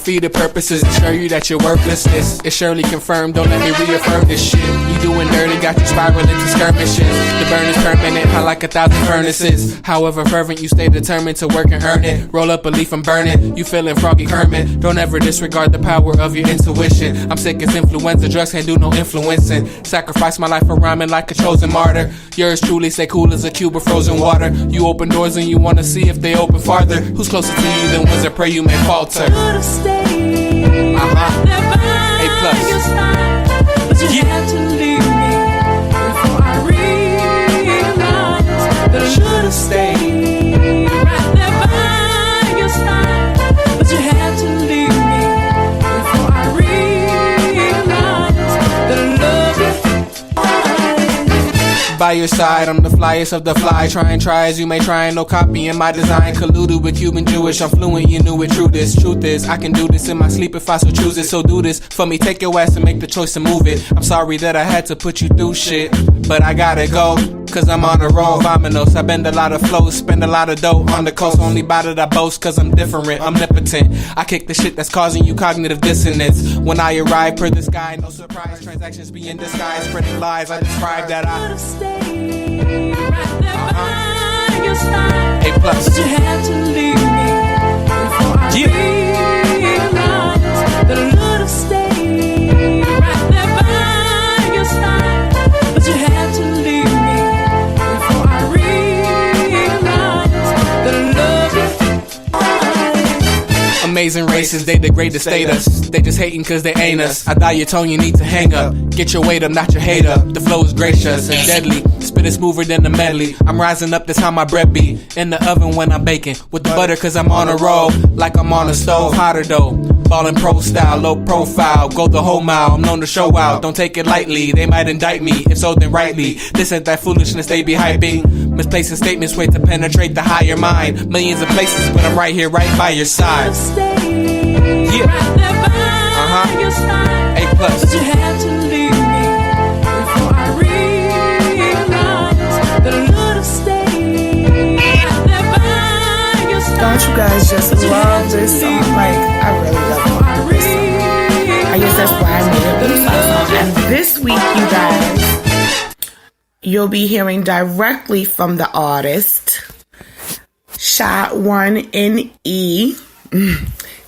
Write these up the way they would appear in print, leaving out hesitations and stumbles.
defeated purposes to show you that your worthlessness is surely confirmed. Don't let me reaffirm this shit. You doing dirty, got you spiraling into skirmishes. The burn is permanent, hot like 1,000 furnaces. However fervent, you stay determined to work and earn it. Roll up a leaf and burn it. You feeling froggy Kermit. Don't ever disregard the power of your intuition. I'm sick as influenza, drugs can't do no influencing. Sacrifice my life for rhyming like a chosen martyr. Yours truly stay cool as a cube of frozen water. You open doors and you wanna see if they open farther. Who's closer to you than ones that pray you may falter? A plus. But you had to leave me before I realized that I should have stayed right there by your side. But you had to leave me before I realized that I love you. By your side, I'm the flyest of the fly. Try as you may try, and no copying my design. Colluded with Cuban Jewish, I'm fluent, you knew it. Truth is, I can do this in my sleep if I so choose it. So do this for me, take your ass and make the choice to move it. I'm sorry that I had to put you through shit, but I gotta go, cause I'm on a roll. Vominos, I bend a lot of flows, spend a lot of dough on the coast. Only by that I boast, cause I'm different, omnipotent. I kick the shit that's causing you cognitive dissonance. When I arrive per the sky, no surprise, transactions be in disguise, spreading lies. I describe that I Right there by your side. A plus. But you had to leave me before I realized that I should have stayed right there by your side. But you had to leave me before I realized that I love you. Amazing races, they degrade the status. They just hating cause they ain't us. I dial your tone, you need to hang up. Get your weight up, not your hate up. The flow is gracious and deadly. Spit is smoother than the medley. I'm rising up, that's how my bread be. In the oven when I'm baking. With the butter cause I'm on a roll. Like I'm on a stove, hotter though. Ballin' pro style, low profile. Go the whole mile, I'm known to show out. Don't take it lightly, they might indict me. If so, then rightly. This ain't that foolishness they be hyping. Misplacing statements wait to penetrate the higher mind. Millions of places, but I'm right here, right by your side. Yeah. A plus. But you had to leave me before I realized that I should have stayed right there by your side. Don't you guys just love this song? Like, I really love this song. I guess that's why I made a song. And this week, you guys, you'll be hearing directly from the artist, Shot 1NE.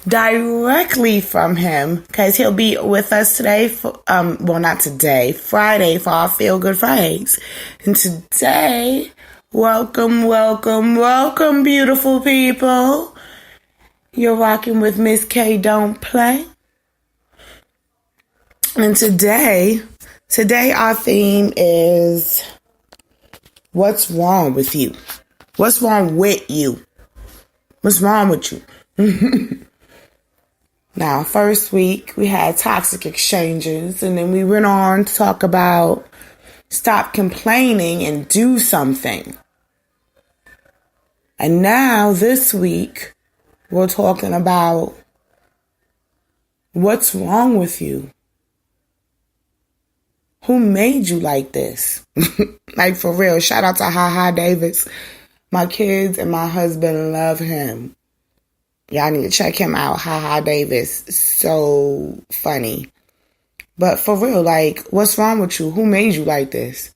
Directly from him, because he'll be with us today for, well, not today, Friday, for our Feel Good Fridays. And today, welcome, beautiful people. You're rocking with Miss K Don't Play. And today our theme is, what's wrong with you? What's wrong with you? What's wrong with you? Now, first week, we had toxic exchanges, and then we went on to talk about stop complaining and do something. And now, this week, we're talking about what's wrong with you? Who made you like this? Like, for real, shout out to Ha Davis. My kids and my husband love him. Y'all need to check him out. Ha Davis. So funny. But for real, like, what's wrong with you? Who made you like this?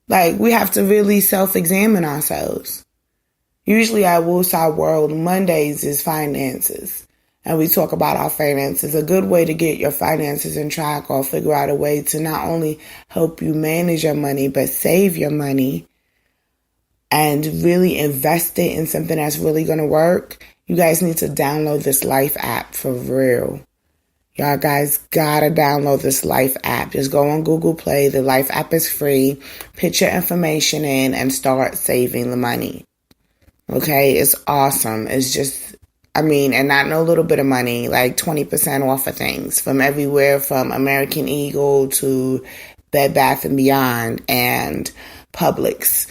Like, we have to really self-examine ourselves. Usually at WOOSAWORLD World, Mondays is finances. And we talk about our finances. A good way to get your finances in track or figure out a way to not only help you manage your money, but save your money and really invest it in something that's really going to work. You guys need to download this Life app for real. Y'all guys gotta download this Life app. Just go on Google Play. The Life app is free. Put your information in and start saving the money. Okay? It's awesome. It's just, and not no little bit of money, like 20% off of things from everywhere from American Eagle to Bed Bath & Beyond and Publix.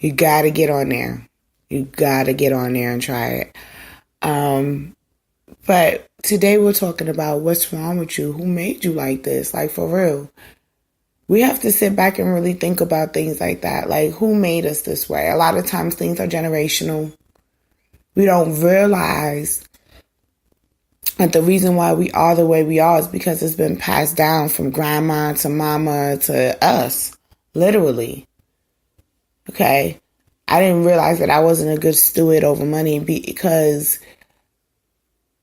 You gotta get on there. You gotta get on there and try it. But today we're talking about what's wrong with you? Who made you like this? Like, for real. We have to sit back and really think about things like that. Like, who made us this way? A lot of times things are generational. We don't realize And the reason why we are the way we are is because it's been passed down from grandma to mama to us. Literally. Okay? I didn't realize that I wasn't a good steward over money because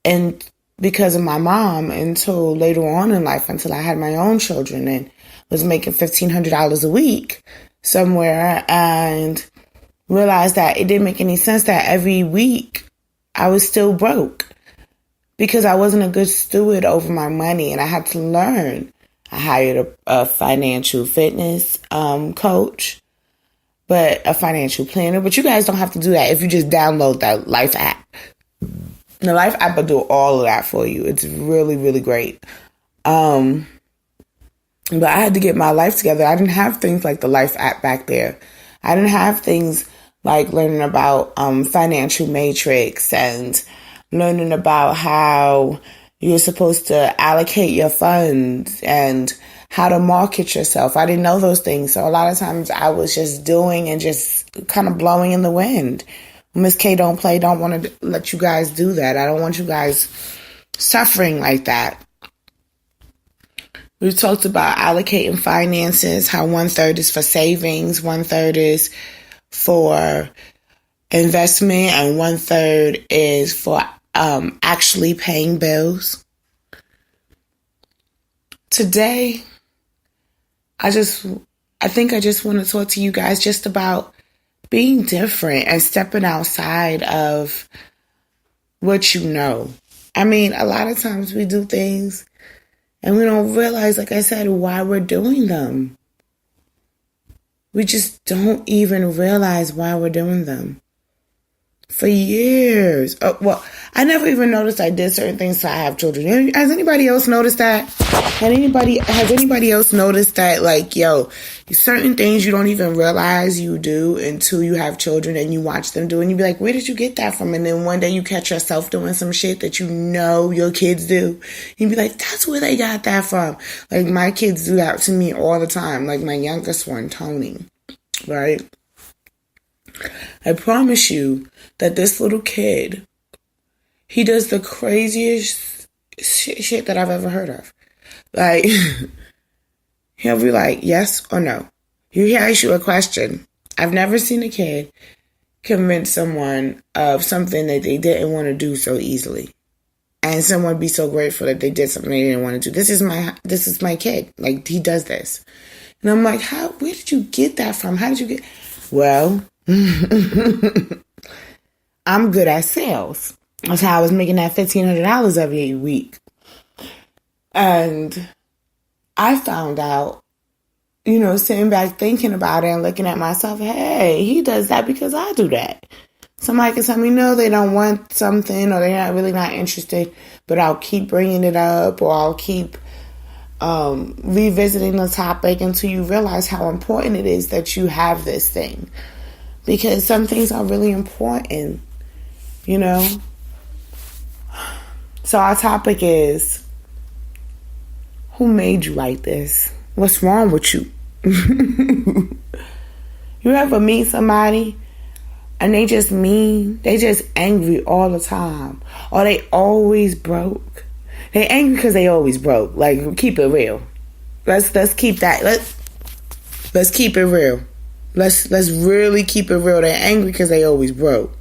of my mom until later on in life, until I had my own children and was making $1,500 a week somewhere, and realized that it didn't make any sense that every week I was still broke because I wasn't a good steward over my money, and I had to learn. I hired a financial fitness coach, but a financial planner. But you guys don't have to do that if you just download that Life app. The Life app will do all of that for you. It's really, really great. But I had to get my life together. I didn't have things like the Life app back there. I didn't have things like learning about financial matrix and learning about how you're supposed to allocate your funds and how to market yourself. I didn't know those things. So a lot of times I was just doing and just kind of blowing in the wind. Miss K don't play, don't want to let you guys do that. I don't want you guys suffering like that. We've talked about allocating finances, how 1/3 is for savings, 1/3 is for investment, and 1/3 is for actually paying bills. Today, I think I just want to talk to you guys just about being different and stepping outside of what you know. I mean, a lot of times we do things and we don't realize, like I said, why we're doing them. We just don't even realize why we're doing them. For years. I never even noticed I did certain things till I have children. Has anybody else noticed that? Has anybody else noticed that, like, certain things you don't even realize you do until you have children and you watch them do, and you be like, where did you get that from? And then one day you catch yourself doing some shit that you know your kids do. You be like, that's where they got that from. Like, my kids do that to me all the time. Like my youngest one, Tony, right? I promise you that this little kid, he does the craziest shit that I've ever heard of. Like, he'll be like, yes or no. He asks you a question. I've never seen a kid convince someone of something that they didn't want to do so easily. And someone be so grateful that they did something they didn't want to do. This is my kid. Like, he does this. And I'm like, where did you get that from? How did you get... Well... I'm good at sales. That's how I was making that $1,500 every week. And I found out, sitting back thinking about it and looking at myself, hey, he does that because I do that. Somebody can tell me, no, they don't want something, or they're not really not interested, but I'll keep bringing it up, or I'll keep revisiting the topic until you realize how important it is that you have this thing. Because some things are really important, So our topic is, who made you like this? What's wrong with you? You ever meet somebody and they just mean, they just angry all the time, or they always broke? They angry because they always broke. Like, keep it real. Let's keep that. Let's keep it real. Let's really keep it real. They're angry because they always broke.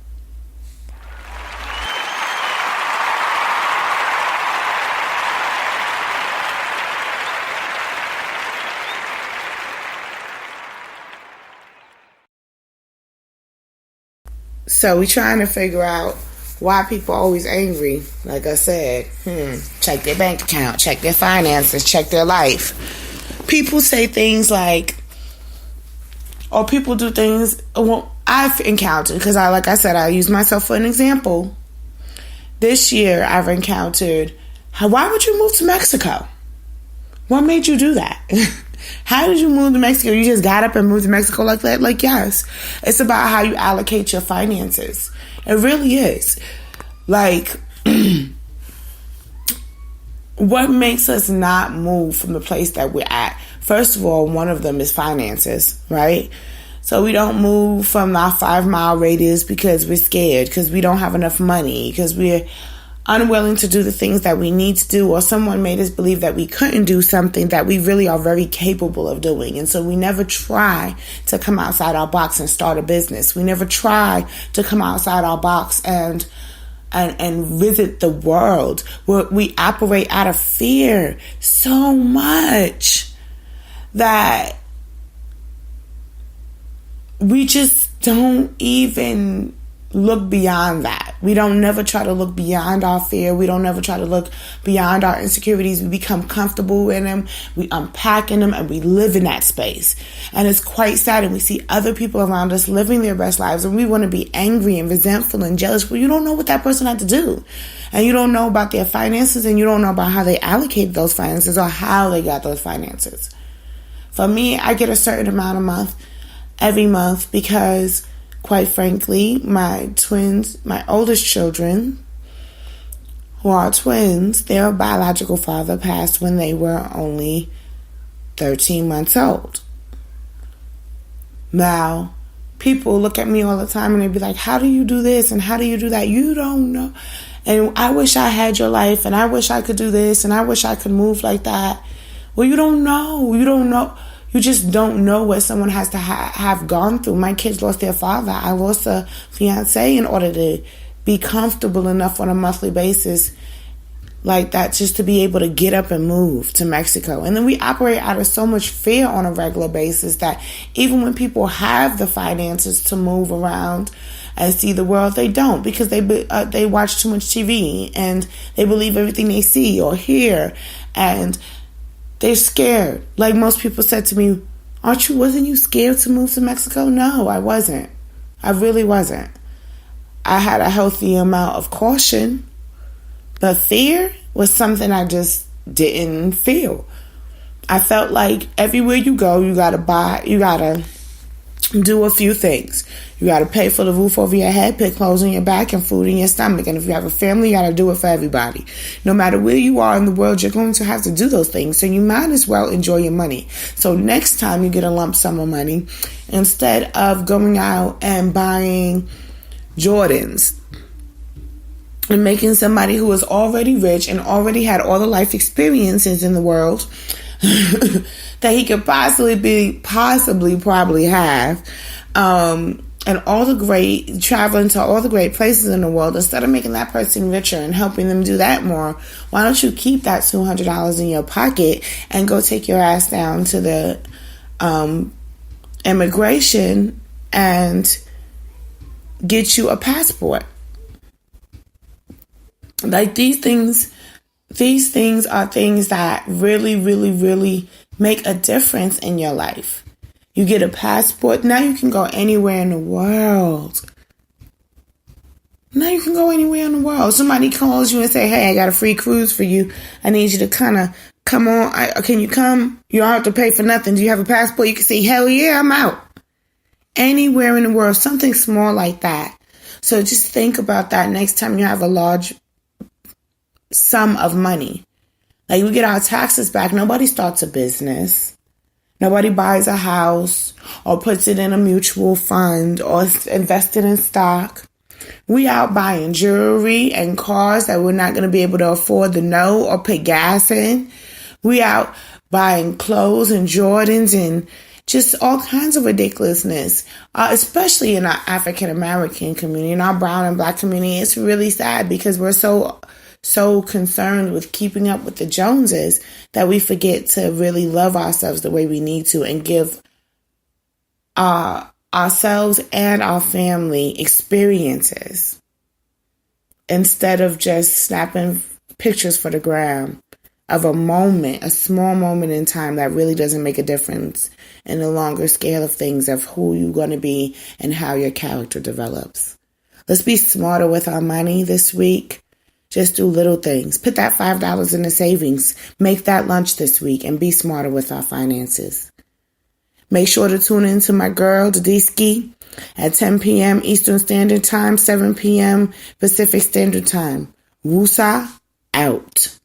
So we're trying to figure out why people are always angry. Like I said, check their bank account, check their finances, check their life. People say things like, or people do things, I've encountered, because like I said, I use myself for an example. This year, I've encountered, why would you move to Mexico? What made you do that? How did you move to Mexico? You just got up and moved to Mexico like that? Like, yes. It's about how you allocate your finances. It really is. Like, what makes us not move from the place that we're at? First of all, one of them is finances, right? So we don't move from our 5-mile radius because we're scared, because we don't have enough money, because we're unwilling to do the things that we need to do, or someone made us believe that we couldn't do something that we really are very capable of doing. And so we never try to come outside our box and start a business. We never try to come outside our box and visit the world. We operate out of fear so much that we just don't even look beyond that. We don't never try to look beyond our fear. We don't never try to look beyond our insecurities. We become comfortable in them. We unpack in them, and we live in that space. And it's quite sad. And we see other people around us living their best lives, and we want to be angry and resentful and jealous. Well, you don't know what that person had to do. And you don't know about their finances, and you don't know about how they allocated those finances or how they got those finances. For me, I get a certain amount every month because, quite frankly, my oldest children, who are twins, their biological father passed when they were only 13 months old. Now, people look at me all the time and they be like, how do you do this and how do you do that? You don't know. And I wish I had your life, and I wish I could do this, and I wish I could move like that. Well, you don't know. You don't know. You just don't know what someone has to have gone through. My kids lost their father. I lost a fiance in order to be comfortable enough on a monthly basis like that just to be able to get up and move to Mexico. And then we operate out of so much fear on a regular basis that even when people have the finances to move around and see the world, they don't, because they watch too much TV and they believe everything they see or hear, and they're scared. Like most people said to me, wasn't you scared to move to Mexico? No, I wasn't. I really wasn't. I had a healthy amount of caution, but fear was something I just didn't feel. I felt like everywhere you go, you gotta do a few things. You gotta pay for the roof over your head, put clothes on your back, and food in your stomach. And if you have a family, you gotta do it for everybody. No matter where you are in the world, you're going to have to do those things. So you might as well enjoy your money. So next time you get a lump sum of money, instead of going out and buying Jordans and making somebody who is already rich and already had all the life experiences in the world that he could probably have, and all the great traveling to all the great places in the world, instead of making that person richer and helping them do that more, why don't you keep that $200 in your pocket and go take your ass down to the immigration and get you a passport? Like these things are things that really, really, really make a difference in your life. You get a passport. Now you can go anywhere in the world. Somebody calls you and say, hey, I got a free cruise for you. I need you to kind of come on. Can you come? You don't have to pay for nothing. Do you have a passport? You can say, hell yeah, I'm out. Anywhere in the world, something small like that. So just think about that next time you have a large sum of money. Like, we get our taxes back. Nobody starts a business. Nobody buys a house or puts it in a mutual fund or invested in stock. We out buying jewelry and cars that we're not going to be able to afford to know or put gas in. We out buying clothes and Jordans and just all kinds of ridiculousness, especially in our African American community, in our brown and black community. It's really sad because we're so concerned with keeping up with the Joneses that we forget to really love ourselves the way we need to and give ourselves and our family experiences instead of just snapping pictures for the gram of a small moment in time that really doesn't make a difference in the longer scale of things of who you're going to be and how your character develops. Let's be smarter with our money this week. Just do little things. Put that $5 in the savings. Make that lunch this week and be smarter with our finances. Make sure to tune in to my girl, Dadiski, at 10 p.m. Eastern Standard Time, 7 p.m. Pacific Standard Time. Woosa out.